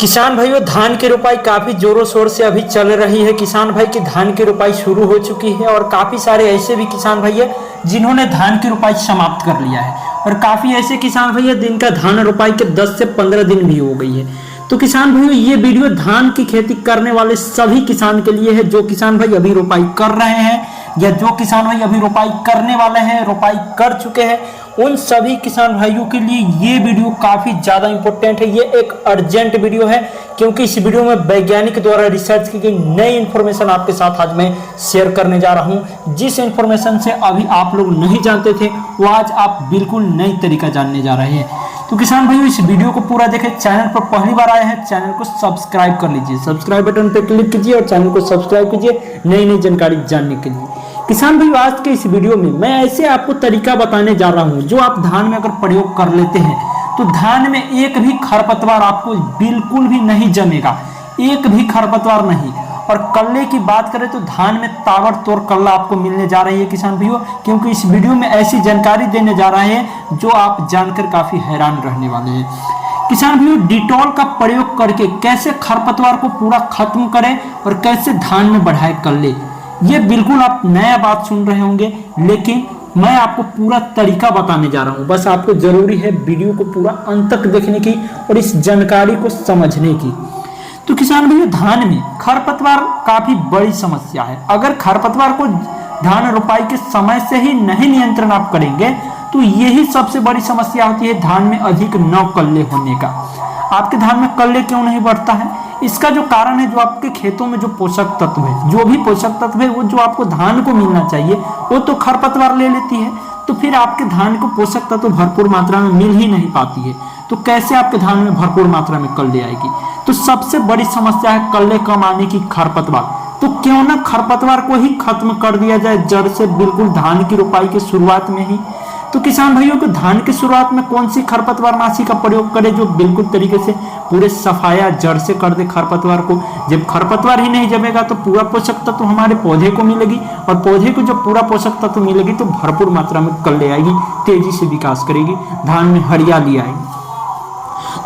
किसान भाइयों, धान की रोपाई काफी जोरों शोर से अभी चल रही है। किसान भाई की धान की रोपाई शुरू हो चुकी है और काफी सारे ऐसे भी किसान भाई है जिन्होंने धान की रोपाई समाप्त कर लिया है और काफी ऐसे किसान भाई है जिनका धान रोपाई के 10 से 15 दिन भी हो गई है। तो किसान भाइयों, ये वीडियो धान की खेती करने वाले सभी किसान के लिए है, जो किसान भाई अभी रोपाई कर रहे हैं या जो किसान भाई अभी रोपाई करने वाले हैं, रोपाई कर चुके हैं, उन सभी किसान भाइयों के लिए ये वीडियो काफी ज्यादा इंपॉर्टेंट है। ये एक अर्जेंट वीडियो है क्योंकि इस वीडियो में वैज्ञानिक द्वारा रिसर्च की गई नई इंफॉर्मेशन आपके साथ आज मैं शेयर करने जा रहा हूं। जिस इंफॉर्मेशन से अभी आप लोग नहीं जानते थे वो आज आप बिल्कुल नई तरीका जानने जा रहे हैं। तो किसान भाइयों, इस वीडियो को पूरा देखें। चैनल पर पहली बार आए हैं, चैनल को सब्सक्राइब कर लीजिए, सब्सक्राइब बटन पर क्लिक कीजिए और चैनल को सब्सक्राइब कीजिए नई नई जानकारी जानने के लिए। किसान भाइयों, आज के इस वीडियो में मैं ऐसे आपको तरीका बताने जा रहा हूं जो आप धान में अगर प्रयोग कर लेते हैं तो धान में एक भी खरपतवार आपको बिल्कुल भी नहीं जमेगा, एक भी खरपतवार नहीं। और कल्ले की बात करें तो धान में ताबड़तोड़ कल्ला आपको मिलने जा रही है किसान भाइयों, क्योंकि इस वीडियो में ऐसी जानकारी देने जा रहे हैं जो आप जानकर काफी हैरान रहने वाले हैं। किसान भाइयों, डिटॉल का प्रयोग करके कैसे खरपतवार को पूरा खत्म करें और कैसे धान में बढ़ाए कल्ले, ये बिल्कुल आप नया बात सुन रहे होंगे, लेकिन मैं आपको पूरा तरीका बताने जा रहा हूं। बस आपको जरूरी है वीडियो को पूरा अंत तक देखने की और इस जानकारी को समझने की। तो किसान भाइयों, धान में खरपतवार काफी बड़ी समस्या है। अगर खरपतवार को धान रोपाई के समय से ही नहीं नियंत्रण आप करेंगे तो यही सबसे बड़ी समस्या होती है धान में अधिक नौ कल्ले होने का। आपके धान में कल्ले क्यों नहीं बढ़ता है? इसका जो कारण है, जो आपके खेतों में जो पोषक तत्व है, जो भी पोषक तत्व है वो जो आपको धान को मिलना चाहिए वो तो खरपतवार ले लेती है। तो फिर आपके धान को पोषक तत्व भरपूर मात्रा में मिल ही नहीं पाती है, तो कैसे आपके धान में भरपूर मात्रा में कल्ले आएगी? तो सबसे बड़ी समस्या है कल्ले कम आने की, खरपतवार। तो क्यों ना खरपतवार को ही खत्म कर दिया जाए जड़ से, बिल्कुल धान की रोपाई की शुरुआत में ही। तो किसान भाइयों को धान की शुरुआत में कौन सी खरपतवार नाशी का प्रयोग करें जो बिल्कुल तरीके से पूरे सफाया जड़ से कर दे खरपतवार को। जब खरपतवार ही नहीं जमेगा तो पूरा पोषक तत्व हमारे पौधे को मिलेगी और पौधे को जब पूरा पोषक तत्व मिलेगी तो भरपूर मात्रा में कल्ले आएगी, तेजी से विकास करेगी, धान में हरियाली आएगी।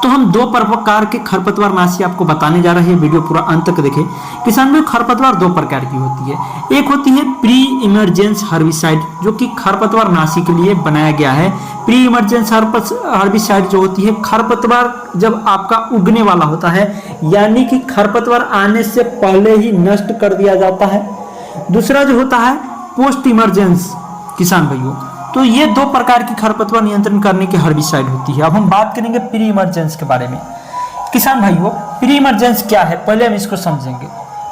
तो हम दो प्रकार के खरपतवार नाशी आपको बताने जा रहे हैं, वीडियो पूरा अंत तक देखें। किसान भाई, खरपतवार दो प्रकार की होती है। एक होती है प्री इमरजेंस हर्बिसाइड, जो कि खरपतवार नाशी के लिए बनाया गया है। प्री इमरजेंस हर्बिसाइड जो होती है, खरपतवार जब आपका उगने वाला होता है, यानी कि खरपतवार आने से पहले ही नष्ट कर दिया जाता है। दूसरा जो होता है पोस्ट इमरजेंस किसान भाइयों। तो ये दो प्रकार की खरपतवार नियंत्रण करने की हर्बिसाइड होती है। अब हम बात करेंगे प्री इमरजेंस के बारे में। किसान भाइयों, प्री इमरजेंस क्या है पहले हम इसको समझेंगे।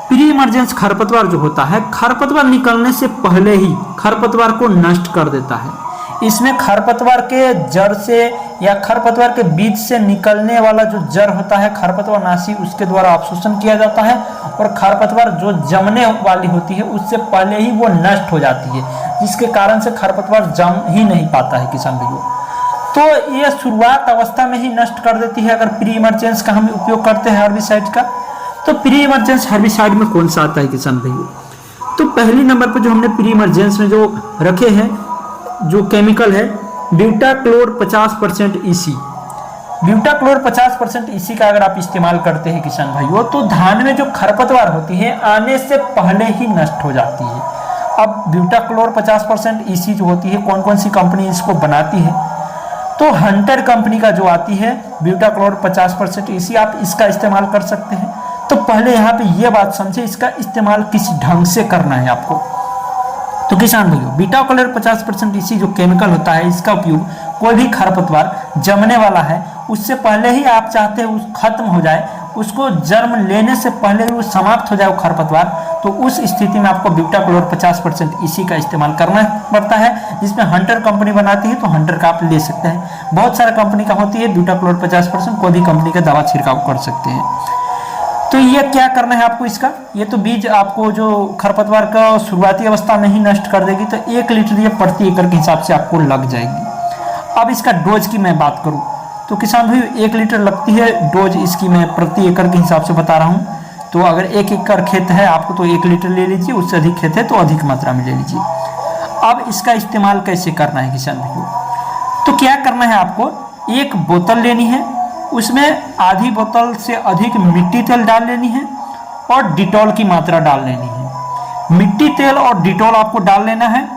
प्री इमरजेंस खरपतवार जो होता है, खरपतवार निकलने से पहले ही खरपतवार को नष्ट कर देता है। इसमें खरपतवार के जड़ से या खरपतवार के बीज से निकलने वाला जो जड़ होता है खरपतवार नाशी, उसके द्वारा अवशोषण किया जाता है और खरपतवार जो जमने वाली होती है उससे पहले ही वो नष्ट हो जाती है, जिसके कारण से खरपतवार जम ही नहीं पाता है किसान भाइयों। तो ये शुरुआत अवस्था में ही नष्ट कर देती है अगर प्री इमरजेंस का हम उपयोग करते हैं हर्बिसाइड का। तो प्री इमरजेंस हर्बिसाइड में कौन सा आता है किसान भाइयों? तो पहली नंबर पर जो हमने प्री इमरजेंस में जो रखे हैं जो केमिकल है, ब्यूटाक्लोर 50% ईसी। ब्यूटाक्लोर 50% ईसी का अगर आप इस्तेमाल करते हैं किसान भाइयों तो धान में जो खरपतवार होती है आने से पहले ही नष्ट हो जाती है। अब ब्यूटाक्लोर 50% ईसी जो होती है, कौन कौन सी कंपनी इसको बनाती है? तो हंटर कंपनी का जो आती है ब्यूटाक्लोर 50% ईसी, आप इसका इस्तेमाल कर सकते हैं। तो पहले यहाँ पे ये बात समझे, इसका इस्तेमाल किस ढंग से करना है आपको। तो किसान भाइयों, ब्यूटाक्लोर 50% ईसी जो केमिकल होता है, इसका उपयोग कोई भी खरपतवार जमने वाला है उससे पहले ही आप चाहते हैं उस खत्म हो जाए, उसको जन्म लेने से पहले ही वो समाप्त हो जाए वो खरपतवार, तो उस स्थिति में आपको ब्यूटाक्लोर 50% ईसी का इस्तेमाल करना पड़ता है, जिसमें हंटर कंपनी बनाती है। तो हंटर का आप ले सकते हैं, बहुत सारा कंपनी का होती है ब्यूटाक्लोर 50%, कोई भी कंपनी का दवा छिड़काव कर सकते हैं। तो ये क्या करना है आपको इसका, ये तो बीज आपको जो खरपतवार का शुरुआती अवस्था में ही नष्ट कर देगी, तो 1 लीटर ये प्रति एकड़ के हिसाब से आपको लग जाएगी। अब इसका डोज की मैं बात करूं तो किसान भाई 1 लीटर लगती है डोज, इसकी मैं प्रति एकड़ के हिसाब से बता रहा हूं। तो अगर 1 एकड़ खेत है आपको तो 1 लीटर ले लीजिए, उससे अधिक खेत है तो अधिक मात्रा में ले लीजिए। अब इसका इस्तेमाल कैसे करना है किसान भाइयों? तो क्या करना है आपको, एक बोतल लेनी है, उसमें आधी बोतल से अधिक मिट्टी तेल डाल लेनी है और डिटॉल की मात्रा डाल लेनी है। मिट्टी तेल और डिटॉल आपको डाल लेना है।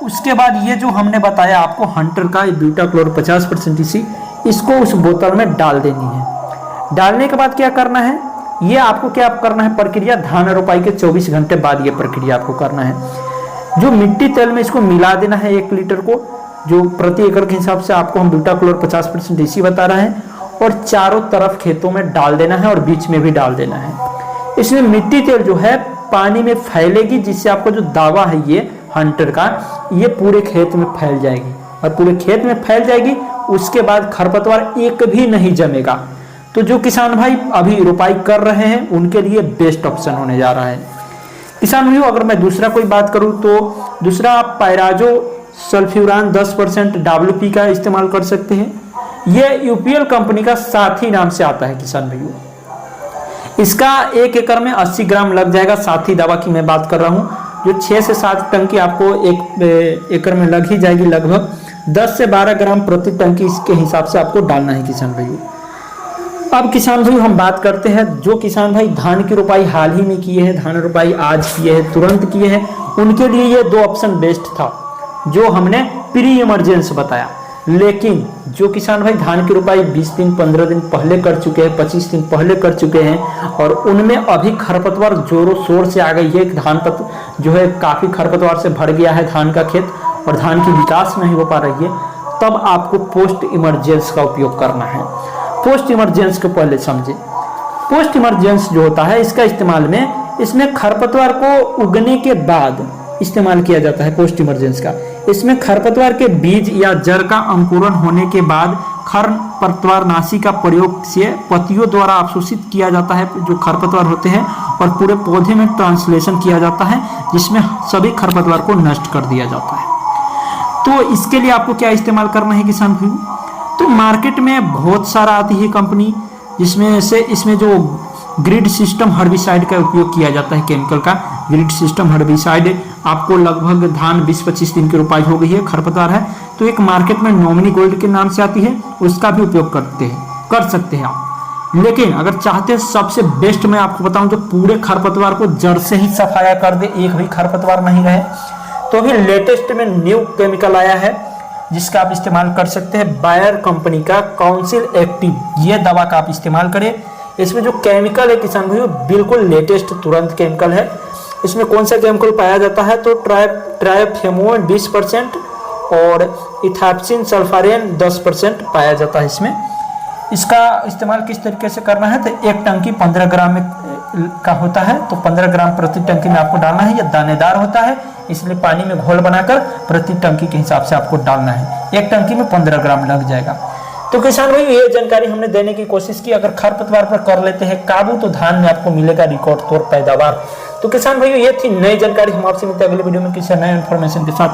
उसके बाद ये जो हमने बताया आपको हंटर का ब्यूटाक्लोर 50% इसी, इसको उस बोतल में डाल देनी है। डालने के बाद क्या करना है, ये आपको क्या करना है प्रक्रिया, धान रोपाई के 24 घंटे बाद ये प्रक्रिया आपको करना है। जो मिट्टी तेल में इसको मिला देना है 1 लीटर को, जो प्रति एकड़ के हिसाब से आपको हम ब्यूटाक्लोर 50% इसी बता रहे हैं, और चारों तरफ खेतों में डाल देना है और बीच में भी डाल देना है। इसमें मिट्टी तेल जो है पानी में फैलेगी, जिससे आपको जो दावा है ये हंटर का, ये पूरे खेत में फैल जाएगी और पूरे खेत में फैल जाएगी। उसके बाद खरपतवार एक भी नहीं जमेगा। तो जो किसान भाई अभी रोपाई कर रहे हैं उनके लिए बेस्ट ऑप्शन होने जा रहा है। किसान भाइयों, अगर मैं दूसरा कोई बात करूं तो दूसरा आप पायराजो सल्फ्यूरान 10% WP का इस्तेमाल कर सकते हैं। यह यूपीएल कंपनी का साथी नाम से आता है किसान भाइयों। इसका 1 एकड़ में 80 ग्राम लग जाएगा। साथी दवा की मैं बात कर रहा हूं, जो 6 से 7 टंकी आपको 1 एकड़ में लग ही जाएगी। लगभग 10 से 12 ग्राम प्रति टंकी इसके हिसाब से आपको डालना है किसान भाइयों। अब किसान भाई हम बात करते हैं जो किसान भाई धान की रोपाई हाल ही में किए हैं, धान रोपाई आज किए हैं, तुरंत किए हैं, उनके लिए ये 2 ऑप्शन बेस्ट था जो हमने प्री इमरजेंसी बताया। लेकिन जो किसान भाई धान की रोपाई 20 दिन 15 दिन पहले कर चुके हैं, 25 दिन पहले कर चुके हैं, और उनमें अभी खरपतवार जोरों शोर से आ गई है, धान जो है काफ़ी खरपतवार से भर गया है धान का खेत और धान की विकास नहीं हो पा रही है, तब आपको पोस्ट इमरजेंसी का उपयोग करना है। पोस्ट इमरजेंसी को पहले समझे। पोस्ट इमरजेंसी जो होता है इसका इस्तेमाल में, इसमें खरपतवार को उगने के बाद इस्तेमाल किया जाता है पोस्ट इमरजेंसी का। इसमें खरपतवार के बीज या जड़ का अंकुरण होने के बाद खरपतवारनाशी का प्रयोग से पत्तियों द्वारा अवशोषित किया जाता है जो खरपतवार होते हैं, और पूरे पौधे में ट्रांसलेशन किया जाता है जिसमें सभी खरपतवार को नष्ट कर दिया जाता है। तो इसके लिए आपको क्या इस्तेमाल करना है किसान भाई, तो मार्केट में बहुत सारा आती है कंपनी, जिसमें से इसमें जो ग्रिड सिस्टम हर्बिसाइड का उपयोग किया जाता है, केमिकल का ग्रिड सिस्टम हर्बिसाइड, आपको लगभग धान 20-25 दिन की रोपाई हो गई है, खरपतवार है, तो एक मार्केट में नॉमिनी गोल्ड के नाम से आती है, उसका भी उपयोग कर सकते हैं आप। लेकिन अगर चाहते हैं सबसे बेस्ट मैं आपको बताऊं जो पूरे खरपतवार को जड़ से ही सफाया कर दे, एक भी खरपतवार नहीं रहे, तो अभी लेटेस्ट में न्यू केमिकल आया है जिसका आप इस्तेमाल कर सकते हैं। बायर कंपनी का काउंसिल एक्टिव, ये दवा का आप इस्तेमाल करें। इसमें जो केमिकल है किसान भाइयों बिल्कुल लेटेस्ट तुरंत केमिकल है। इसमें कौन सा केमिकल पाया जाता है, तो ट्राइफेमोन 20% और इथाप्सिन सल्फारेन 10% पाया जाता है इसमें। इसका इस्तेमाल किस तरीके से करना है, तो 1 टंकी 15 ग्राम का होता है, तो 15 ग्राम प्रति टंकी में आपको डालना है। यह दानेदार होता है इसलिए पानी में घोल बनाकर प्रति टंकी के हिसाब से आपको डालना है। 1 टंकी में 15 ग्राम लग जाएगा। तो किसान भाई ये जानकारी हमने देने की कोशिश की। अगर खरपतवार पर कर लेते हैं काबू तो धान में आपको मिलेगा रिकॉर्ड तौर पैदावार। तो किसान भाई ये थी नई जानकारी। हम आपसे मिलते हैं अगले वीडियो में किसी नए इन्फॉर्मेशन के साथ।